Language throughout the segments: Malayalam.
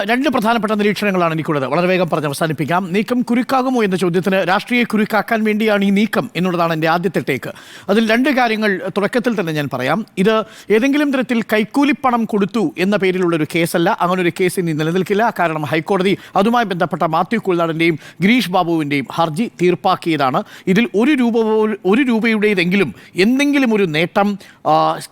രണ്ട് പ്രധാനപ്പെട്ട നിരീക്ഷണങ്ങളാണ് എനിക്കുള്ളത്. വളരെ വേഗം പറഞ്ഞ് അവസാനിപ്പിക്കാം. നീക്കം കുരുക്കാകുമോ എന്ന ചോദ്യത്തിന് രാഷ്ട്രീയ കുരുക്കാക്കാൻ വേണ്ടിയാണ് ഈ നീക്കം എന്നുള്ളതാണ് എൻ്റെ ആദ്യത്തെ ടേക്ക്. അതിൽ രണ്ട് കാര്യങ്ങൾ തുടക്കത്തിൽ തന്നെ ഞാൻ പറയാം. ഇത് ഏതെങ്കിലും തരത്തിൽ കൈക്കൂലിപ്പണം കൊടുത്തു എന്ന പേരിലുള്ളൊരു കേസല്ല. അങ്ങനൊരു കേസ് ഇനി നിലനിൽക്കില്ല. കാരണം ഹൈക്കോടതി അതുമായി ബന്ധപ്പെട്ട മാത്യു കുഴൽനാടൻ്റെയും ഗിരീഷ് ബാബുവിൻ്റെയും ഹർജി തീർപ്പാക്കിയതാണ്. ഇതിൽ ഒരു രൂപയുടേതെങ്കിലും എന്തെങ്കിലും ഒരു നേട്ടം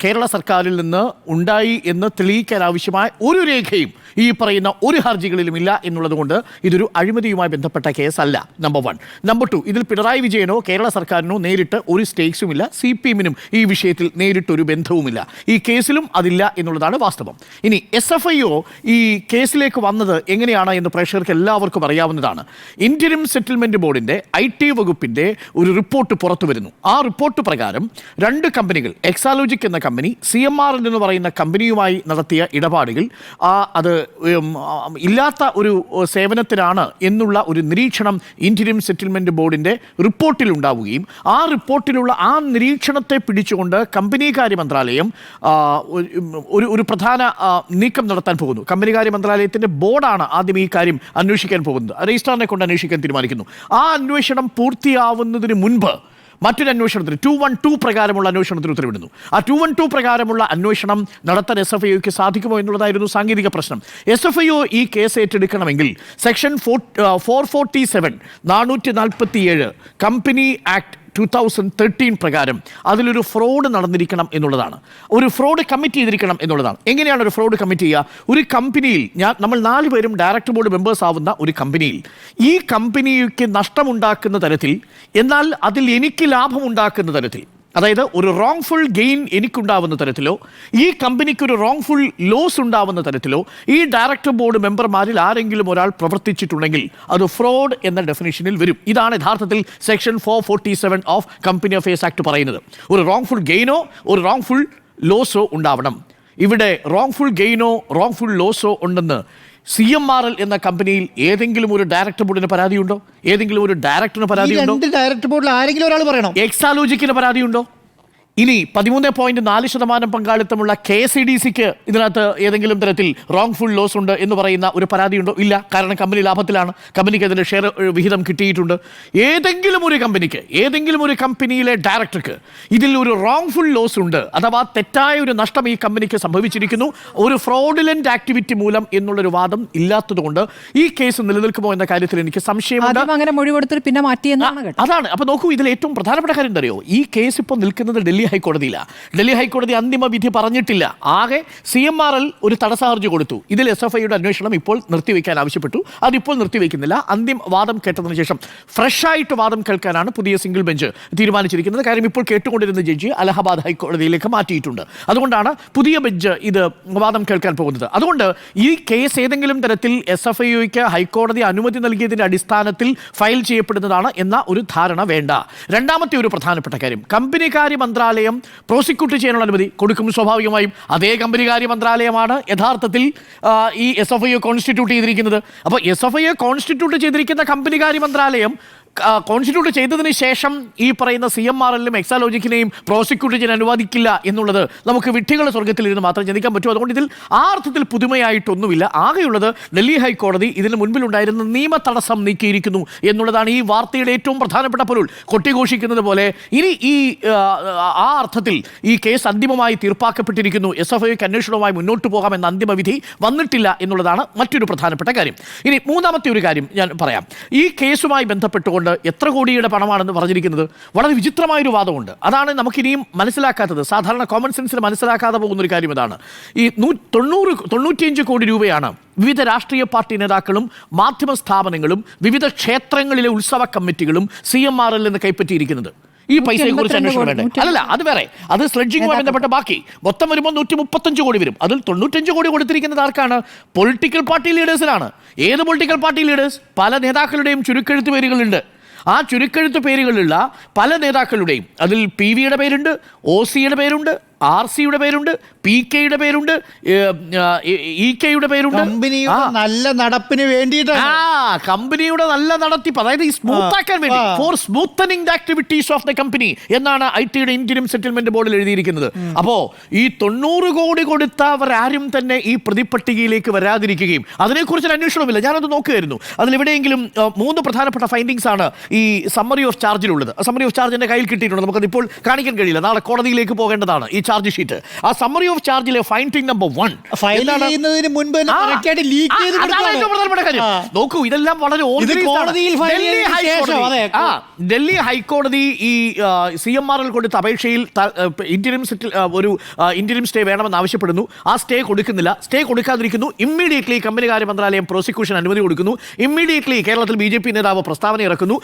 കേരള സർക്കാരിൽ നിന്ന് ഉണ്ടായി എന്ന് തെളിയിക്കാൻ ആവശ്യമായ ഒരു രേഖയും ഈ പറയുന്ന ഒരു ഹർജികളിലുമില്ല എന്നുള്ളതുകൊണ്ട് ഇതൊരു അഴിമതിയുമായി ബന്ധപ്പെട്ട കേസല്ല. നമ്പർ 1. നമ്പർ 2, ഇതിൽ പിണറായി വിജയനോ കേരള സർക്കാരിനോ നേരിട്ട് ഒരു സ്റ്റേക്സുമില്ല. CPM-നും ഈ വിഷയത്തിൽ നേരിട്ടൊരു ബന്ധവുമില്ല. ഈ കേസിലും അതില്ല എന്നുള്ളതാണ് വാസ്തവം. ഇനി SFIO ഈ കേസിലേക്ക് വന്നത് എങ്ങനെയാണ് എന്ന് പ്രേക്ഷകർക്ക് എല്ലാവർക്കും അറിയാവുന്നതാണ്. ഇന്റരിം സെറ്റിൽമെന്റ് ബോർഡിന്റെ IT വകുപ്പിന്റെ ഒരു റിപ്പോർട്ട് പുറത്തു വരുന്നു. ആ റിപ്പോർട്ട് പ്രകാരം രണ്ട് കമ്പനികൾ, എക്സാലോജിക് എന്ന കമ്പനി CMRL എന്ന് പറയുന്ന കമ്പനിയുമായി നടത്തിയ ഇടപാടുകൾ അത് ഇല്ലാത്ത ഒരു സേവനത്തിനാണ് എന്നുള്ള ഒരു നിരീക്ഷണം ഇന്റരിം സെറ്റിൽമെന്റ് ബോർഡിന്റെ റിപ്പോർട്ടിൽ ഉണ്ടാവുകയും ആ റിപ്പോർട്ടിലുള്ള ആ നിരീക്ഷണത്തെ പിടിച്ചുകൊണ്ട് കമ്പനികാര്യ മന്ത്രാലയം ഒരു പ്രധാന നീക്കം നടത്താൻ പോകുന്നു. കമ്പനികാര്യ മന്ത്രാലയത്തിന്റെ ബോർഡാണ് ആദ്യം ഈ കാര്യം അന്വേഷിക്കാൻ പോകുന്നത്. രജിസ്ട്രാറിനെ കൊണ്ട് അന്വേഷിക്കാൻ തീരുമാനിക്കുന്നു. ആ അന്വേഷണം പൂർത്തിയാവുന്നതിന് മുൻപ് മറ്റൊരു അന്വേഷണത്തിന് 212 പ്രകാരമുള്ള അന്വേഷണത്തിന് ഉത്തരവിടുന്നു. ആ 212 പ്രകാരമുള്ള അന്വേഷണം നടത്താൻ SFIOയ്ക്ക് സാധിക്കുമോ എന്നുള്ളതായിരുന്നു സാങ്കേതിക പ്രശ്നം. SFIO ഈ കേസ് ഏറ്റെടുക്കണമെങ്കിൽ സെക്ഷൻ 447 447 കമ്പനി ആക്ട് 2013 പ്രകാരം അതിലൊരു ഫ്രോഡ് നടന്നിരിക്കണം എന്നുള്ളതാണ്. ഒരു ഫ്രോഡ് കമ്മിറ്റ് ചെയ്തിരിക്കണം എന്നുള്ളതാണ്. എങ്ങനെയാണ് ഒരു ഫ്രോഡ് കമ്മിറ്റ് ചെയ്യുക? ഒരു കമ്പനിയിൽ നമ്മൾ 4 പേരും ഡയറക്ടർ ബോർഡ് മെമ്പേഴ്സ് ആവുന്ന ഒരു കമ്പനിയിൽ ഈ കമ്പനിക്ക് നഷ്ടമുണ്ടാക്കുന്ന തരത്തിൽ, എന്നാൽ അതിൽ എനിക്ക് ലാഭമുണ്ടാക്കുന്ന തരത്തിൽ, അതായത് ഒരു റോങ്ഫുൾ ഗെയിൻ എനിക്കുണ്ടാവുന്ന തരത്തിലോ ഈ കമ്പനിക്ക് ഒരു റോങ്ഫുൾ ലോസ് ഉണ്ടാവുന്ന തരത്തിലോ ഈ ഡയറക്ടർ ബോർഡ് മെമ്പർമാരിൽ ആരെങ്കിലും ഒരാൾ പ്രവർത്തിച്ചിട്ടുണ്ടെങ്കിൽ അത് ഫ്രോഡ് എന്ന ഡെഫിനിഷനിൽ വരും. ഇതാണ് യഥാർത്ഥത്തിൽ section 447 of company affairs act പറയുന്നത്. ഒരു റോങ്ഫുൾ ഗെയിനോ ഒരു റോങ്ഫുൾ ലോസോ ഉണ്ടാവണം. ഇവിടെ റോങ്ഫുൾ ഗെയിനോ റോങ്ഫുൾ ലോസോ ഉണ്ടെന്ന് CMRL എന്ന കമ്പനിയിൽ ഏതെങ്കിലും ഒരു ഡയറക്ടർ ബോർഡിന് പരാതിയുണ്ടോ? ഏതെങ്കിലും ഒരു ഡയറക്ടറിന് പരാതിയുണ്ടോ? ഡയറക്ടർ ബോർഡിൽ ആരെങ്കിലും ഒരാൾ പറയണം. എക്സാലോജിക്കിന് പരാതിയുണ്ടോ? ഇനി 13.4% പങ്കാളിത്തമുള്ള KCDCക്ക് ഇതിനകത്ത് ഏതെങ്കിലും തരത്തിൽ റോങ്ഫുൾ ലോസ് ഉണ്ട് എന്ന് പറയുന്ന ഒരു പരാതിയുണ്ടോ? ഇല്ല. കാരണം കമ്പനി ലാഭത്തിലാണ്, കമ്പനിക്ക് അതിൻ്റെ ഷെയർ വിഹിതം കിട്ടിയിട്ടുണ്ട്. ഏതെങ്കിലും ഒരു കമ്പനിയിലെ ഡയറക്ടർക്ക് ഇതിൽ ഒരു റോങ്ഫുൾ ലോസ് ഉണ്ട്, അഥവാ തെറ്റായ ഒരു നഷ്ടം ഈ കമ്പനിക്ക് സംഭവിച്ചിരിക്കുന്നു, ഒരു ഫ്രോഡുലന്റ് ആക്ടിവിറ്റി മൂലം എന്നുള്ളൊരു വാദം ഇല്ലാത്തതുകൊണ്ട് ഈ കേസ് നിലനിൽക്കുമോ എന്ന കാര്യത്തിൽ എനിക്ക് സംശയമുണ്ട്. അതാണ്. അപ്പൊ നോക്കൂ, ഇതിൽ ഏറ്റവും പ്രധാനപ്പെട്ട കാര്യം എന്തറിയോ? ഈ കേസ് ഇപ്പോൾ നിൽക്കുന്നത് ഡൽഹി ഹൈക്കോടതിയിലാണ്. ഡൽഹി ഹൈക്കോടതി അന്തിമ വിധി പറഞ്ഞിട്ടില്ല. ആകെ CMRL ഒരു തടസ്സ ഹർജി കൊടുത്തു. ഇതിൽ SFIയുടെ അന്വേഷണം ഇപ്പോൾ നിർത്തിവെക്കാൻ ആവശ്യപ്പെട്ടു. അതിപ്പോൾ നിർത്തിവെക്കുന്നില്ല. അന്തിമ വാദം കേട്ടതിന് ശേഷം ഫ്രഷായിട്ട് വാദം കേൾക്കാനാണ് പുതിയ സിംഗിൾ ബെഞ്ച് തീരുമാനിച്ചിരിക്കുന്നത്. കാര്യം ഇപ്പോൾ കേട്ടുകൊണ്ടിരുന്ന ജഡ്ജി അലഹബാദ് ഹൈക്കോടതിയിലേക്ക് മാറ്റിയിട്ടുണ്ട്. അതുകൊണ്ടാണ് പുതിയ ബെഞ്ച് ഇത് വാദം കേൾക്കാൻ പോകുന്നത്. അതുകൊണ്ട് ഈ കേസ് ഏതെങ്കിലും തരത്തിൽ SFIOയ്ക്ക് ഹൈക്കോടതി അനുമതി നൽകിയതിൻ്റെ അടിസ്ഥാനത്തിൽ ഫയൽ ചെയ്യപ്പെടുന്നതാണ് എന്ന ഒരു ധാരണ വേണ്ട. രണ്ടാമത്തെ ഒരു പ്രധാനപ്പെട്ട കാര്യം, കമ്പനികാര്യ മന്ത്രാലയം പ്രോസിക്യൂട്ട് ചെയ്യാനുള്ള അനുമതി കൊടുക്കും. സ്വാഭാവികമായും അതേ കമ്പനികാര്യ മന്ത്രാലയമാണ് യഥാർത്ഥത്തിൽ ഈ SFIO കോൺസ്റ്റിറ്റ്യൂട്ട് ചെയ്തിരിക്കുന്നത്. അപ്പോൾ SFIO കോൺസ്റ്റിറ്റ്യൂട്ട് ചെയ്തിരിക്കുന്ന കമ്പനികാര്യ മന്ത്രാലയം കോൺസ്റ്റിറ്റ്യൂട്ട് ചെയ്തതിന് ശേഷം ഈ പറയുന്ന CMRLനും എക്സാലോജിക്കിനെയും പ്രോസിക്യൂട്ട് ചെയ്യാൻ അനുവദിക്കില്ല എന്നുള്ളത് നമുക്ക് വിഡ്ഢികളുടെ സ്വർഗത്തിലിരുന്ന് മാത്രം ചിന്തിക്കാൻ പറ്റും. അതുകൊണ്ട് ഇതിൽ ആ അർത്ഥത്തിൽ പുതുമയായിട്ടൊന്നുമില്ല. ആകെയുള്ളത് ഡൽഹി ഹൈക്കോടതി ഇതിന് മുൻപിലുണ്ടായിരുന്ന നിയമ തടസ്സം നീക്കിയിരിക്കുന്നു എന്നുള്ളതാണ് ഈ വാർത്തയുടെ ഏറ്റവും പ്രധാനപ്പെട്ട പൊരുൾ. കൊട്ടിഘോഷിക്കുന്നത് പോലെ ഇനി ആ അർത്ഥത്തിൽ ഈ കേസ് അന്തിമമായി തീർപ്പാക്കപ്പെട്ടിരിക്കുന്നു, SFIക്ക് അന്വേഷണവുമായി മുന്നോട്ട് പോകാമെന്ന അന്തിമ വിധി വന്നിട്ടില്ല എന്നുള്ളതാണ് മറ്റൊരു പ്രധാനപ്പെട്ട കാര്യം. ഇനി മൂന്നാമത്തെ ഒരു കാര്യം ഞാൻ പറയാം. ഈ കേസുമായി ബന്ധപ്പെട്ടുകൊണ്ട് എത്ര കോടിയുടെ പണമാണെന്ന് പറഞ്ഞിരിക്കുന്നത് വളരെ വിചിത്രമായൊരു വാദമുണ്ട്. അതാണ് നമുക്കിനിയും മനസ്സിലാക്കാത്തത്. സാധാരണ കോമൺ സെൻസിന് മനസ്സിലാക്കാതെ പോകുന്നൊരു കാര്യം ഇതാണ്. ഈ 95 കോടി രൂപയാണ് വിവിധ രാഷ്ട്രീയ പാർട്ടി നേതാക്കളും മാധ്യമ സ്ഥാപനങ്ങളും വിവിധ ക്ഷേത്രങ്ങളിലെ ഉത്സവ കമ്മിറ്റികളും CMRL നിന്ന് കൈപ്പറ്റിയിരിക്കുന്നത്. ഈ പൈസയെ കുറിച്ച് അന്വേഷണം വേണ്ടേ? അല്ലല്ല, അത് വേറെ. അത് സ്ലെഡ്ജിങ്ങുമായി ബന്ധപ്പെട്ട ബാക്കി മൊത്തം വരുമ്പോൾ 135 കോടി വരും. അതിൽ 95 കോടി കൊടുത്തിരിക്കുന്നത് ആർക്കാണ്? പൊളിറ്റിക്കൽ പാർട്ടി ലീഡേഴ്സിനാണ്. ഏത് പൊളിറ്റിക്കൽ പാർട്ടി ലീഡേഴ്സ്? പല നേതാക്കളുടെയും ചുരുക്കെഴുത്ത് പേരുകളുണ്ട്. ആ ചുരുക്കെഴുത്ത് പേരുകളുള്ള പല നേതാക്കളുടെയും അതിൽ PVയുടെ പേരുണ്ട്, OCയുടെ പേരുണ്ട്, RC-യുടെ പേരുണ്ട്, PK-യുടെ പേരുണ്ട്, EK-യുടെ പേരുണ്ട്. കമ്പനിയുടെ നല്ല നടപ്പിന് വേണ്ടിയിട്ടാണ്. കമ്പനിയുടെ നല്ല നടത്തിപ്പ്, അതായത് ഈ സ്മൂത്ത് ആക്കാൻ വേണ്ടി, for smoothening the activities of the company എന്നാണ് IT-യുടെ ഇന്റീരിയം സെറ്റിൽമെന്റ് ബോർഡിൽ എഴുതിയിരിക്കുന്നത്. അപ്പോ ഈ 90 കോടി കൊടുത്തവരാരും തന്നെ ഈ പ്രതിപട്ടികയിലേക്ക് വരാതിരിക്കുകയും അതിനെക്കുറിച്ച് അന്വേഷണമില്ല. ഞാനത് നോക്കുകയായിരുന്നു. അതിലെവിടെയെങ്കിലും 3 പ്രധാനപ്പെട്ട ഫൈൻഡിങ്സ് ആണ് ഈ സമ്മറി ഓഫ് ചാർജിലുള്ളത്. സമ്മറി ഓഫ് ചാർജ് എൻ്റെ കയ്യിൽ കിട്ടിയിട്ടുണ്ട്, നമുക്കത് ഇപ്പോൾ കാണിക്കാൻ കഴിയില്ല, നാളെ കോടതിയിലേക്ക് പോകേണ്ടതാണ് ഈ ചാർജ് ഷീറ്റ്. ആ സമ്മറി ഓഫ് ചാർജിലെ ഫൈൻഡിംഗ് നമ്പർ 1 ഫയൽ ചെയ്യുന്നതിന് മുൻപ് ലീക്ക് ചെയ്ത് പ്രധാനപ്പെട്ട കാര്യം. നോക്കൂ, ഇതെല്ലാം വളരെ ഡൽഹി ഹൈക്കോടതി ഈ CMRL കൊടുത്ത അപേക്ഷയിൽ ഇന്റീരിയം സ്റ്റേ വേണമെന്ന് ആവശ്യപ്പെടുന്നു. ആ സ്റ്റേ കൊടുക്കുന്നില്ല. സ്റ്റേ കൊടുക്കാതിരിക്കുന്നു. ഇമ്മീഡിയറ്റ്ലി കമ്പനികാര്യ മന്ത്രാലയം പ്രോസിക്യൂഷൻ അനുമതി കൊടുക്കുന്നു. ഇമ്മീഡിയറ്റ്ലി കേരളത്തിൽ BJP നേതാവ് പ്രസ്താവന ഇറക്കുന്നു.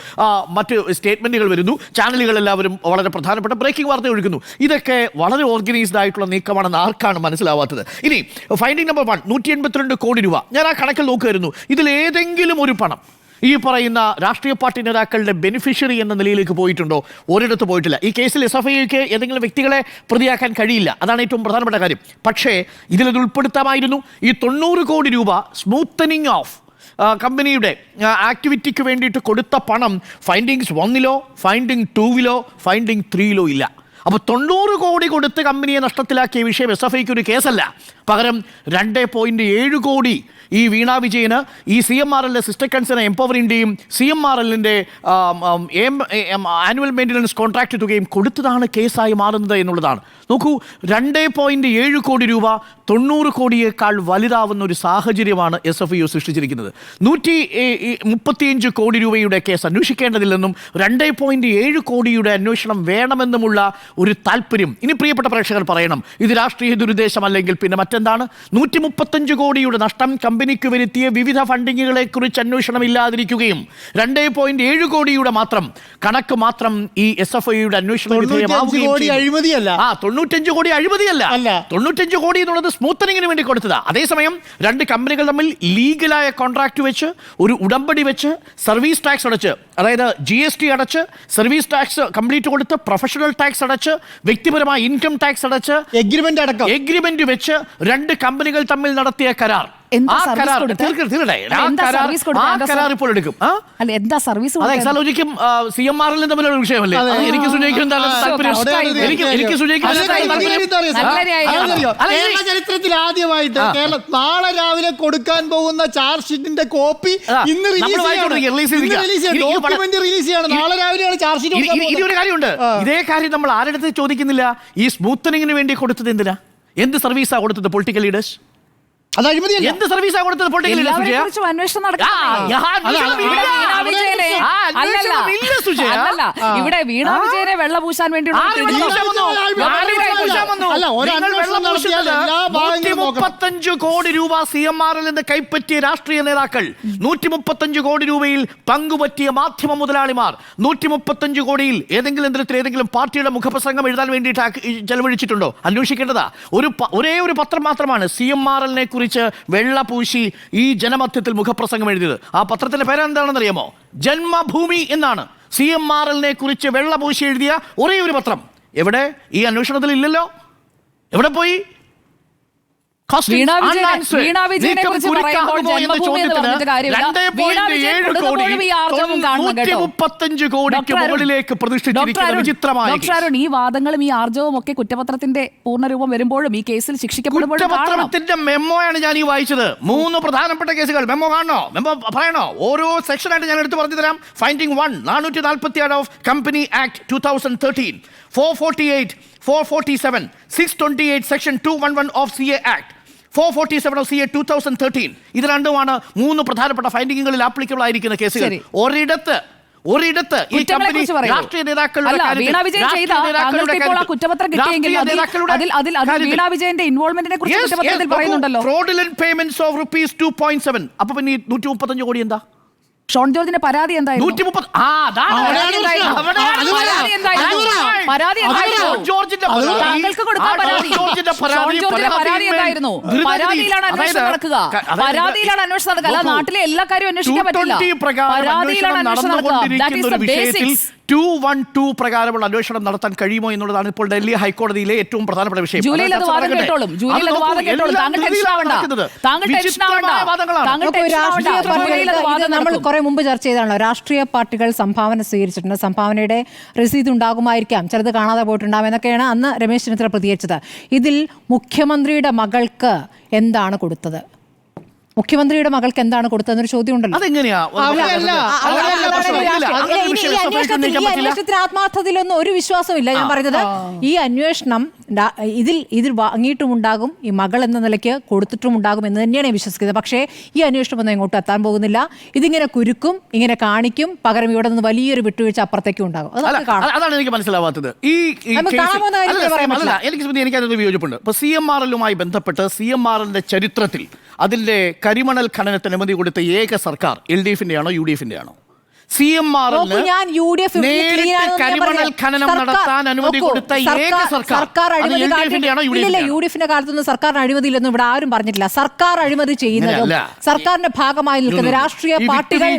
മറ്റ് സ്റ്റേറ്റ്മെന്റുകൾ വരുന്നു. ചാനലുകൾ എല്ലാവരും വളരെ പ്രധാനപ്പെട്ട ബ്രേക്കിംഗ് വാർത്ത ഒഴുകുന്നു. ഇതൊക്കെ വളരെ ഓർഗനൈസ്ഡ് ആയിട്ടുള്ള നീക്കമാണെന്ന് ആർക്കാണ് മനസ്സിലാവാത്തത്? ഇനി ഫൈൻഡിംഗ് നമ്പർ 1, 182 കോടി രൂപ. ഞാൻ ആ കണക്കിൽ നോക്കുമായിരുന്നു. ഇതിലേതെങ്കിലും ഒരു പണം ഈ പറയുന്ന രാഷ്ട്രീയ പാർട്ടി നേതാക്കളുടെ ബെനിഫിഷ്യറി എന്ന നിലയിലേക്ക് പോയിട്ടുണ്ടോ? ഒരിടത്ത് പോയിട്ടില്ല. ഈ കേസിൽ SFIക്ക് ഏതെങ്കിലും വ്യക്തികളെ പ്രതിയാക്കാൻ കഴിയില്ല, അതാണ് ഏറ്റവും പ്രധാനപ്പെട്ട കാര്യം. പക്ഷേ ഇതിലത് ഉൾപ്പെടുത്താമായിരുന്നു. ഈ 90 കോടി രൂപ സ്മൂത്തനിങ് ഓഫ് കമ്പനിയുടെ ആക്ടിവിറ്റിക്ക് വേണ്ടിയിട്ട് കൊടുത്ത പണം ഫൈൻഡിങ്സ് 1-ലോ ഫൈൻഡിങ് 2-ലോ ഫൈൻഡിങ് 3-ലോ ഇല്ല. അപ്പോൾ 90 കോടി കൊടുത്ത് കമ്പനിയെ നഷ്ടത്തിലാക്കിയ വിഷയം SFIക്ക് ഒരു കേസല്ല. പകരം 2.7 കോടി ഈ വീണ വിജയന് ഈ CMRL സിസ്റ്റർ കൺസേൺ എംപവർ ഇന്ത്യയും CMRLന്റെ ആനുവൽ മെയിൻ്റനൻസ് കോൺട്രാക്ട് തുകയും കൊടുത്തതാണ് കേസായി മാറുന്നത് എന്നുള്ളതാണ്. നോക്കൂ, 2.7 കോടി രൂപ 90 കോടിയേക്കാൾ വലുതാവുന്ന ഒരു സാഹചര്യമാണ് SFIO സൃഷ്ടിച്ചിരിക്കുന്നത്. 135 കോടി രൂപയുടെ കേസ് അന്വേഷിക്കേണ്ടതില്ലെന്നും 2.7 കോടിയുടെ അന്വേഷണം വേണമെന്നുമുള്ള ഒരു താല്പര്യം. ഇനി പ്രിയപ്പെട്ട പ്രേക്ഷകർ പറയണം, ഇത് രാഷ്ട്രീയ ദുരുദ്ദേശം അല്ലെങ്കിൽ പിന്നെ മറ്റെന്താണ്? 135 കോടിയുടെ നഷ്ടം കമ്പനിക്ക് വരുത്തിയ വിവിധ ഫണ്ടിങ്ങുകളെ കുറിച്ച് അന്വേഷണം ഇല്ലാതിരിക്കുകയും 2.7 കോടിയുടെ മാത്രം കണക്ക് മാത്രം ഈ SFIയുടെ അന്വേഷണം വിധേയമാവുകയും 95 കോടി അഴിമതിയല്ല. 95 കോടി എന്നുള്ളത് സ്മൂത്തനിങ്ങിന് വേണ്ടി കൊടുത്തതാ. അതേസമയം 2 കമ്പനികൾ തമ്മിൽ ലീഗലായ കോൺട്രാക്ട് വെച്ച് ഒരു ഉടമ്പടി വെച്ച് സർവീസ് ടാക്സ് അടച്ച്, അതായത് GST അടച്ച് സർവീസ് ടാക്സ് കംപ്ലീറ്റ് കൊടുത്ത് പ്രൊഫഷണൽ ടാക്സ് അടച്ച് വ്യക്തിപരമായ ഇൻകം ടാക്സ് അടച്ച് എഗ്രിമെന്റ് വെച്ച് 2 കമ്പനികൾ തമ്മിൽ നടത്തിയ കരാർ. CMRL തമ്മിലുള്ള വിഷയമല്ലേ? എനിക്ക് ചരിത്രത്തിൽ ആദ്യമായിട്ട് നാളെ രാവിലെ കൊടുക്കാൻ പോകുന്ന ചാർജ് ഷീറ്റിന്റെ കോപ്പി ഇന്ന് റിലീസ് ചെയ്യാണ്. നാളെ രാവിലെയാണ് ചാർജ് ഷീറ്റ്. ഇതൊരു കാര്യമുണ്ട്. ഇതേ കാര്യം നമ്മൾ ആരുടെ ചോദിക്കുന്നില്ല. ഈ സ്മൂത്തനിങ്ങിന് വേണ്ടി കൊടുത്തത് എന്തിനാ? എന്ത് സർവീസാ കൊടുത്തത്? പൊളിറ്റിക്കൽ ലീഡേഴ്സ് എന്ത് സർവീസാ കൊടുത്തത്? പൊളിറ്റിക്കൽ ഇവിടെ വീണ വിജയനെ വെള്ളപൂശാൻ വേണ്ടിയുള്ള 135 കോടി രൂപ CMRL നിന്ന് കൈപ്പറ്റിയ രാഷ്ട്രീയ നേതാക്കൾ, 135 കോടി രൂപയിൽ പങ്കുപറ്റിയ മാധ്യമ മുതലാളിമാർ, 135 കോടിയിൽ ഏതെങ്കിലും തരത്തിൽ ഏതെങ്കിലും പാർട്ടിയുടെ മുഖപ്രസംഗം എഴുതാൻ വേണ്ടിയിട്ട് ചെലവഴിച്ചിട്ടുണ്ടോ? അന്വേഷിക്കേണ്ടതാ. ഒരേ ഒരു പത്രം മാത്രമാണ് CMRL-നെ കുറിച്ച് വെള്ളപൂശി ഈ ജനമധ്യത്തിൽ മുഖപ്രസംഗം എഴുതിയത്. ആ പത്രത്തിന്റെ പേരെന്താണെന്ന് അറിയാമോ? ജന്മഭൂമി എന്നാണ്. CMRL-നെ കുറിച്ച് വെള്ളപൂശി എഴുതിയ ഒരേ ഒരു പത്രം. എവിടെ? ഈ അന്വേഷണത്തിൽ ഇല്ലല്ലോ. എവിടെ പോയി? വീണ വിജയനെ കുറിച്ച് പറയുമ്പോൾ ജന്മഭൂമി എന്ന് പറഞ്ഞിട്ട് കാര്യമില്ല. വീണ വിജയൻ കൊടുത്തപ്പോഴും ഈ ആർജവം കാണണം കേട്ടോ. 135 കോടിക്ക് മുകളിലേക്ക് പ്രതിഷ്ഠിച്ചിരിക്കുന്ന വിചിത്രമായ ഡോക്ടർ അരുൺ, ഈ വാദങ്ങളും ഈ ആർജവവും ഒക്കെ കുറ്റപത്രത്തിന്റെ പൂർണ്ണരൂപം വരുമ്പോഴും ഈ കേസിൽ ശിക്ഷിക്കപ്പെടുമ്പോഴും കുറ്റപത്രത്തിന്റെ മെമ്മോയാണ് ഞാൻ ഈ വായിച്ചത്. 3 പ്രധാനപ്പെട്ട കേസുകൾ. മെമ്മോ കാണണോ? മെമ്മോ പറയണോ? ഓരോ സെക്ഷനായിട്ട് ഞാൻ എടുത്ത് പറഞ്ഞു തരാം. Finding 1, 447 of company act 2013, 448, 447, 628 section 211 of CA act, 447 of CA 2013. ഇത് രണ്ടുമാണ് 3 പ്രധാനപ്പെട്ട ഫൈൻഡിങ്ങുകളിൽ ആപ്ലിക്കബിൾ ആയിരിക്കുന്ന കേസുകൾ. ഒരിടത്ത് ഈ കമ്പനി രാഷ്ട്രീയ നേതാക്കളുടെ ഫ്രോഡുലന്റ് പേയ്മെന്റ്സ് ഓഫ് rupees 2.7. അപ്പൊ പിന്നെ 135 കോടി എന്താ? ഷോൺ ജോർജിന്റെ പരാതി എന്തായിരുന്നു? പരാതിയിലാണ് അന്വേഷണം നടക്കുക. അല്ല നാട്ടിലെ എല്ലാ കാര്യവും അന്വേഷിക്കാൻ പറ്റില്ല. പരാതിയിലാണ് അന്വേഷണം നടക്കുക. 212 പ്രകാരമുള്ള അന്വേഷണം നടത്താൻ കഴിയുമോ എന്നുള്ളതാണ് ഇപ്പോൾ ഡൽഹി ഹൈക്കോടതിയിലെ ഏറ്റവും പ്രധാനപ്പെട്ട വിഷയം. ജൂലൈയിൽ അത് വാദം കേട്ടോളും. ജൂലൈയിൽ അത് വാദം കേട്ടോളും. താങ്കൾ ടെൻഷൻ ആവണ്ട. താങ്കൾ ടെൻഷൻ ആവണ്ട. താങ്കൾ ടെൻഷൻ രാഷ്ട്രീയ ആവണ്ട. ജൂലൈയിൽ അത് പാർട്ടികൾ വാദം നമ്മൾ നടക്കും. കുറെ മുമ്പ് ചർച്ച ചെയ്താണല്ലോ, രാഷ്ട്രീയ പാർട്ടികൾ സംഭാവന സ്വീകരിച്ചിട്ടുണ്ട്, സംഭാവനയുടെ രസീത് ഉണ്ടാകുമായിരിക്കാം, ചിലത് കാണാതെ പോയിട്ടുണ്ടാകും എന്നൊക്കെയാണ് അന്ന് രമേശ് ചെന്നിത്തല പ്രതികരിച്ചത്. ഇതിൽ മുഖ്യമന്ത്രിയുടെ മകൾക്ക് എന്താണ് കൊടുത്തത്? മുഖ്യമന്ത്രിയുടെ മകൾക്ക് എന്താണ് കൊടുത്തതെന്നൊരു ചോദ്യം ഉണ്ടല്ലോ. അതെങ്ങനെയാ അന്വേഷണത്തിന് ആത്മാർത്ഥതയിലൊന്നും ഒരു വിശ്വാസമില്ല. ഞാൻ പറയുന്നത് ഈ അന്വേഷണം ഇതിൽ വാങ്ങിയിട്ടുമുണ്ടാകും, ഈ മകൾ എന്ന നിലയ്ക്ക് കൊടുത്തിട്ടുമുണ്ടാകും എന്ന് തന്നെയാണ് ഞാൻ വിശ്വസിക്കുന്നത്. പക്ഷേ ഈ അന്വേഷണം ഒന്നും എങ്ങോട്ടും എത്താൻ പോകുന്നില്ല. ഇതിങ്ങനെ കുരുക്കും, ഇങ്ങനെ കാണിക്കും, പകരം ഇവിടെ നിന്ന് വലിയൊരു വിട്ടുവീഴ്ച അപ്പുറത്തേക്കും ഉണ്ടാകും. അതാണ് എനിക്ക് മനസ്സിലാവാത്തത്. എനിക്കതിന് വിയോജിപ്പുണ്ട്. ഇപ്പൊ CMRL-ലുമായി ബന്ധപ്പെട്ട് CMRL-ന്റെ ചരിത്രത്തിൽ അതിന്റെ കരിമണൽ ഖനനത്തിന് അനുമതി കൊടുത്ത ഏക സർക്കാർ LDF-ന്റെ ആണോ UDF-ന്റെ ആണോ? CMRL-ന് കരിമണൽ ഖനനം നടത്താൻ അനുമതി കൊടുത്ത ഏക സർക്കാർ UDF-ന്റെ കാലത്തൊന്നും സർക്കാരിന് അഴിമതിയിലൊന്നും ഇവിടെ ആരും പറഞ്ഞിട്ടില്ല. സർക്കാർ അഴിമതി ചെയ്യുന്നതും സർക്കാരിന്റെ ഭാഗമായി നിൽക്കുന്ന രാഷ്ട്രീയ പാർട്ടികൾ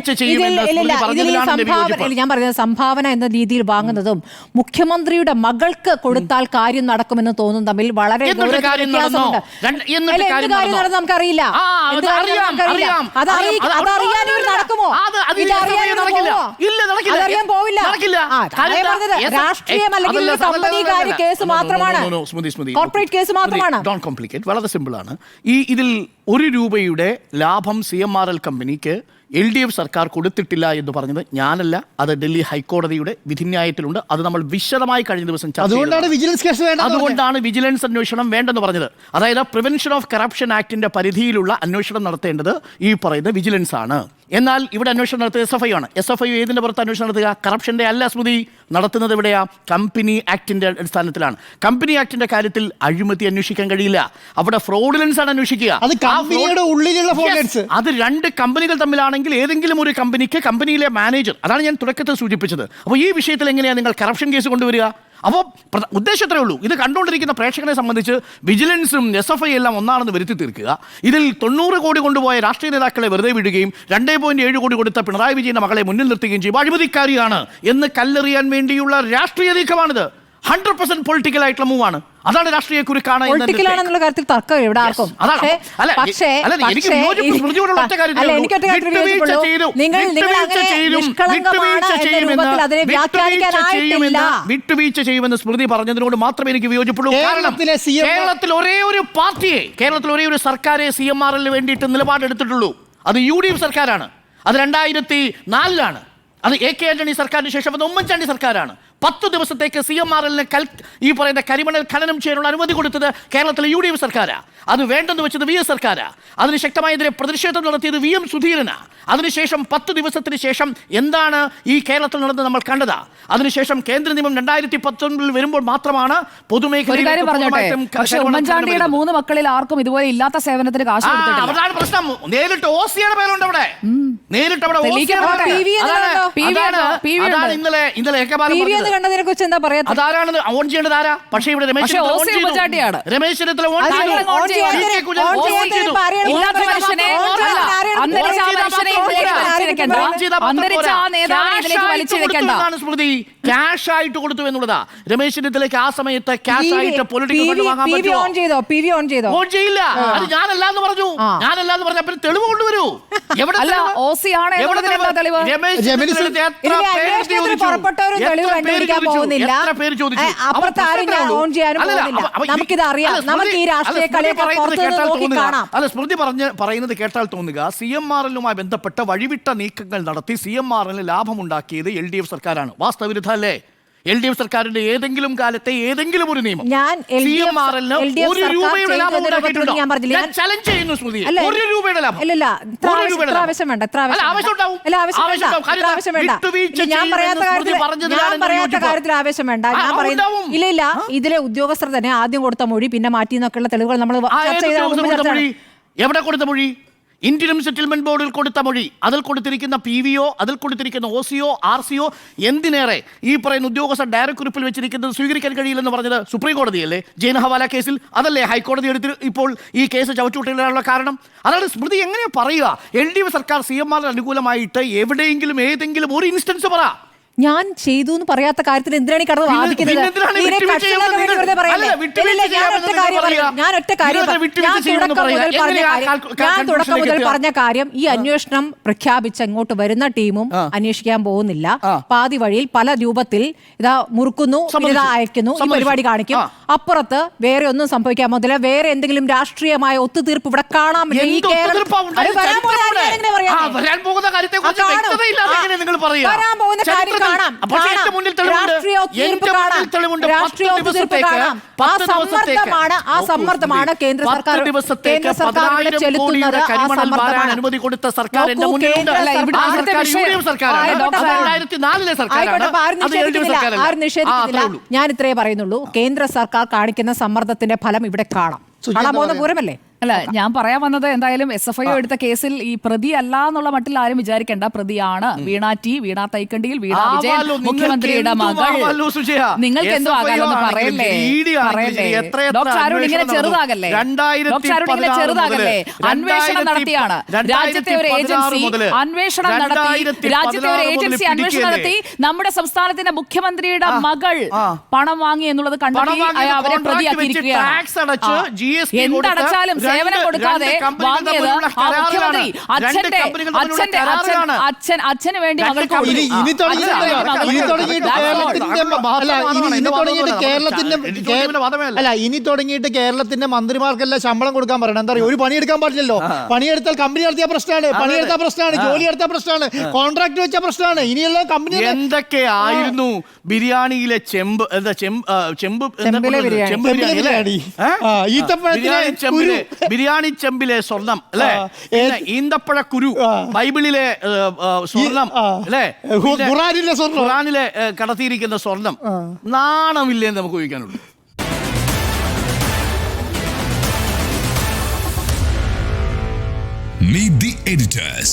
ഞാൻ പറയുന്നത് സംഭാവന എന്ന രീതിയിൽ വാങ്ങുന്നതും മുഖ്യമന്ത്രിയുടെ മകൾക്ക് കൊടുത്താൽ കാര്യം നടക്കുമെന്ന് തോന്നുന്നു തമ്മിൽ വളരെ വ്യത്യാസമുണ്ട്. എന്ത് കാര്യം നടന്നു നമുക്കറിയില്ല. അതറിയാൻ നടക്കുമോ? അതറിയാൻ പോവില്ല. രാഷ്ട്രീയം അല്ലെങ്കിൽ കമ്പനികാര്യ കേസ് മാത്രമാണ്, കോർപ്പറേറ്റ് കേസ് മാത്രമാണ്. വളരെ സിമ്പിൾ ആണ്. ഇതിൽ ₹1 ലാഭം CMRL കമ്പനിക്ക് LDF സർക്കാർ കൊടുത്തിട്ടില്ല എന്ന് പറഞ്ഞത് ഞാനല്ല, അത് ഡൽഹി ഹൈക്കോടതിയുടെ വിധിന്യായത്തിലുണ്ട്. അത് നമ്മൾ വിശദമായി കഴിഞ്ഞ ദിവസം അതുകൊണ്ടാണ് വിജിലൻസ് അന്വേഷണം വേണ്ടെന്ന് പറഞ്ഞത്. അതായത് പ്രിവെൻഷൻ ഓഫ് കറപ്ഷൻ ആക്ടിന്റെ പരിധിയിലുള്ള അന്വേഷണം നടത്തേണ്ടത് ഈ പറയുന്ന വിജിലൻസ് ആണ്. എന്നാൽ ഇവിടെ അന്വേഷണം നടത്തിയത് SFI ആണ്. SFI ഏതിന്റെ പുറത്ത് അന്വേഷണം നടത്തുക? കറപ്ഷന്റെ അല്ല സ്മൃതി, നടത്തുന്നത് എവിടെയാ? കമ്പനി ആക്ടിന്റെ അടിസ്ഥാനത്തിലാണ്. കമ്പനി ആക്ടിന്റെ കാര്യത്തിൽ അഴിമതി അന്വേഷിക്കാൻ കഴിയില്ല, അവിടെ ഫ്രോഡുലൻസ് ആണ് അന്വേഷിക്കുക. അത് 2 കമ്പനികൾ തമ്മിലാണെങ്കിൽ ഏതെങ്കിലും ഒരു കമ്പനിക്ക് കമ്പനിയിലെ മാനേജർ, അതാണ് ഞാൻ തുടക്കത്തിൽ സൂചിപ്പിച്ചത്. അപ്പോൾ ഈ വിഷയത്തിൽ എങ്ങനെയാണ് നിങ്ങൾ കറപ്ഷൻ കേസ് കൊണ്ടുവരിക? അപ്പോൾ ഉദ്ദേശത്രേ ഉള്ളൂ. ഇത് കണ്ടുകൊണ്ടിരിക്കുന്ന പ്രേക്ഷകനെ സംബന്ധിച്ച് വിജിലൻസും SFI എല്ലാം ഒന്നാണെന്ന് വരുത്തി തീർക്കുക. ഇതിൽ 90 കോടി കൊണ്ടുപോയ രാഷ്ട്രീയ നേതാക്കളെ വെറുതെ വിടുകയും 2.7 കോടി കൊടുത്ത പിണറായി വിജയന്റെ മകളെ മുന്നിൽ നിർത്തുകയും ചെയ്യും അഴിമതിക്കാരിയാണ് എന്ന് കല്ലെറിയാൻ വേണ്ടിയുള്ള രാഷ്ട്രീയ നീക്കമാണിത്. 100% പൊളിറ്റിക്കൽ ആയിട്ടുള്ള മൂവാണ്. അതാണ് രാഷ്ട്രീയ കുരുക്കാണ് പൊളിറ്റിക്കലാണെന്നുള്ള കാര്യത്തിൽ തർക്കം ഇവിടെ ആർക്കും. വിട്ടുവീഴ്ച ചെയ്യുമെന്ന് സ്മൃതി പറഞ്ഞതിനോട് മാത്രമേ എനിക്ക് വിയോജിപ്പുള്ളൂ. കാരണം കേരളത്തിൽ ഒരേ ഒരു സർക്കാരെ CMRL-ന് വേണ്ടിയിട്ട് നിലപാടെടുത്തിട്ടുള്ളൂ. അത് UDF സർക്കാരാണ്. അത് 2004-ലാണ്. അത് AK ആന്റണി സർക്കാരിന് ശേഷം അത് ഉമ്മൻചാണ്ടി സർക്കാരാണ്. 10 ദിവസത്തേക്ക് CMRL-ന് ഈ പറയുന്ന കരിമണൽ ഖനനം ചെയ്യാനുള്ള അനുമതി കൊടുത്തത് കേരളത്തിലെ UDF സർക്കാരാണ്. അത് വേണ്ടെന്ന് വെച്ചത് VS സർക്കാരാണ്. അതിന് ശക്തമായതിനെ പ്രതിഷേധം നടത്തിയത് VM സുധീരനാണ്. അതിനുശേഷം 10 ദിവസത്തിന് ശേഷം എന്താണ് ഈ കേരളത്തിൽ നടന്ന് നമ്മൾ കണ്ടത്? അതിനുശേഷം കേന്ദ്ര നിയമം 2019 വരുമ്പോൾ മാത്രമാണ് പൊതുമേഖലയിൽ ഉമ്മൻചാണ്ടിയുടെ 3 മക്കളിൽ ആർക്കും ഇതുപോലെ ഇല്ലാത്ത സേവനത്തിന് കാശ് കൊടുത്തിട്ടില്ല. അതാണ് പ്രശ്നം. നേരിട്ട് OC-യുടെ പേരുണ്ട് അവിടെ. നേരിട്ട് അവിടെ കണ്ടതിനെ കുറിച്ച് എന്താ പറയാ? അതാരാണ് ഓൺ ചെയ്യേണ്ടത്? ആരാ? പക്ഷേ ഇവിടെ രമേശ് ചെന്നിത്തല ഓൺ ചെയ്തു. ക്യാഷ് ആയിട്ട് കൊടുത്തു എന്നുള്ളതാ. രമേശ് ചെന്നിത്തലയ്ക്ക് ആ സമയത്ത് ക്യാഷ് ആയിട്ട് പൊളിറ്റിക്കൽ ഫണ്ട് വാങ്ങാൻ പറ്റുമോ? ഓൺ ചെയ്യില്ല. അത് ഞാനല്ലാന്ന് പറഞ്ഞു. അപ്പോൾ തെളിവ് കൊണ്ടുവരൂ. എവിടെ സ്മൃതി പറയുന്നത് കേട്ടാൽ തോന്നുക CMRL-ലുമായി ബന്ധപ്പെട്ട വഴിവിട്ട നീക്കങ്ങൾ നടത്തി CMRL-ന് ലാഭമുണ്ടാക്കിയത് LDF സർക്കാരാണ്. വാസ്തവവിരുദ്ധ അല്ലേ? LDF സർക്കാരിന്റെ ഏതെങ്കിലും കാലത്തെ ഏതെങ്കിലും ഒരു നിയമം CMRL-ന് ₹1 ലാഭം ഉണ്ടാക്കിയിട്ടുണ്ടോ? ഞാൻ ചലഞ്ച് ചെയ്യുന്നു സ്മൃതിയെ. ₹1 ലാഭം. ഇതിലെ ഉദ്യോഗസ്ഥർ തന്നെ ആദ്യം കൊടുത്ത മൊഴി പിന്നെ മാറ്റി എന്നൊക്കെയുള്ള തെളിവുകൾ നമ്മൾ എവിടെ കൊടുത്ത മൊഴി? ഇന്ത്യൻ സെറ്റിൽമെന്റ് ബോർഡിൽ കൊടുത്ത മൊഴി, അതിൽ കൊടുത്തിരിക്കുന്ന PVO, അതിൽ കൊടുത്തിരിക്കുന്ന OCO, RCO, എന്തിനേറെ ഈ പറയുന്ന ഉദ്യോഗസ്ഥർ ഡയറക്ട് കുറിപ്പിൽ വെച്ചിരിക്കുന്നത് സ്വീകരിക്കാൻ കഴിയില്ലെന്ന് പറഞ്ഞത് സുപ്രീം കോടതിയല്ലേ? ജയിൻ ഹവാല കേസിൽ അതല്ലേ ഹൈക്കോടതി എടുത്ത് ഇപ്പോൾ ഈ കേസ് ചവറ്റുവിട്ടിടാനുള്ള കാരണം? അതാണ് സ്മൃതി എങ്ങനെയാ പറയുക? LDF സർക്കാർ CMRL അനുകൂലമായിട്ട് എവിടെയെങ്കിലും ഏതെങ്കിലും ഒരു ഇൻസ്റ്റൻസ് പറ. ഞാൻ ചെയ്തു എന്ന് പറയാത്ത കാര്യത്തിൽ എന്തിനാണ് ഈ കടന്ന് വാദിക്കുന്നത്? എന്തിനാണ് ഇതിനെ വിട്ടുവീഴ്ച കക്ഷികളൊക്കെ ചെയ്യുന്നത്? വേണ്ടി വെറുതെ പറയല്ലേ? അല്ല, വിട്ടുവീഴ്ച ഇല്ല, ഞാൻ ഒറ്റ കാര്യം പറയാം. ഞാൻ തുടക്കം മുതൽ പറഞ്ഞ കാര്യം ഈ അന്വേഷണം പ്രഖ്യാപിച്ച ഇങ്ങോട്ട് വരുന്ന ടീമും അന്വേഷിക്കാൻ പോകുന്നില്ല. പാതി വഴിയിൽ പല രൂപത്തിൽ ഇതാ മുറുക്കുന്നു, ഇതാ അയക്കുന്നു, ഈ പരിപാടി കാണിക്കും. അപ്പുറത്ത് വേറെ ഒന്നും സംഭവിക്കാൻ പോകുന്നില്ല. വേറെ എന്തെങ്കിലും രാഷ്ട്രീയമായ ഒത്തുതീർപ്പ് ഇവിടെ കാണാൻ വരാൻ പോകുന്ന കാര്യം കാണാം. രാഷ്ട്രീയ ഒത്തുതീർപ്പ് കാണാം. രാഷ്ട്രീയ ഒത്തുതീർപ്പ് കാണാം. ആ സമ്മർദ്ദമാണ് കേന്ദ്ര സർക്കാർ ചെലുത്തുന്നത്. അനുമതി കൊടുത്ത സർക്കാർ ആരും നിഷേധിക്കുന്നില്ല. ഞാൻ ഇത്രേ പറയുന്നുള്ളൂ. കേന്ദ്ര സർക്കാർ കാണിക്കുന്ന സമ്മർദ്ദത്തിന്റെ ഫലം ഇവിടെ കാണാം. കാണാൻ പോകുന്ന പൂരമല്ലേ? അല്ല, ഞാൻ പറയാൻ വന്നത് എന്തായാലും SFIO എടുത്ത കേസിൽ ഈ പ്രതി അല്ല എന്നുള്ള മട്ടിൽ ആരും വിചാരിക്കേണ്ട. പ്രതിയാണ് വീണ തൈക്കണ്ടിയിൽ വീണ വിജയൻ, മുഖ്യമന്ത്രിയുടെ മകൾ. നിങ്ങൾക്ക് എന്തോ ആകാലൊന്ന് പറയല്ലേ. ഡോക്ടർ അരുൺ ഇങ്ങനെ ചെറുതാകല്ലേ. അന്വേഷണം നടത്തിയാണ് രാജ്യത്തെ ഒരു ഏജൻസി അന്വേഷണം നടത്തി നമ്മുടെ സംസ്ഥാനത്തിന്റെ മുഖ്യമന്ത്രിയുടെ മകൾ പണം വാങ്ങി എന്നുള്ളത് കണ്ടെത്തി അവരെ പ്രതിയാക്കിയിരിക്കുകയാണ്. എന്തടച്ചാലും സേവനം കൊടുക്കാതെ വാങ്ങിയത് ആ മുഖ്യമന്ത്രി അച്ഛന് വേണ്ടി മകൾക്ക് ഇനി തുടങ്ങിയിട്ട് കേരളത്തിന്റെ മന്ത്രിമാർക്കെല്ലാം ശമ്പളം കൊടുക്കാൻ പറയണം. എന്താ പറയുക, ഒരു പണിയെടുക്കാൻ പാടില്ലല്ലോ. പണിയെടുത്താൽ കമ്പനി നടത്തിയ പ്രശ്നമാണ്, പണിയെടുത്ത പ്രശ്നമാണ്, ജോലി എടുത്ത പ്രശ്നമാണ്, കോൺട്രാക്ട് വെച്ച പ്രശ്നമാണ്. ഇനിയെല്ലാം കമ്പനി എന്തൊക്കെയായിരുന്നു ബിരിയാണിയിലെ ബിരിയാണി ചെമ്പിലെ സ്വർണം അല്ലെ, ഈന്തപ്പഴ കുരു, ബൈബിളിലെ സ്വർണം അല്ലെ, ഖുറാനിലെ കടത്തിയിരിക്കുന്ന സ്വർണം. നാണമില്ലെന്ന് നമുക്ക് ചോദിക്കാനുള്ളൂ. Meet the editors.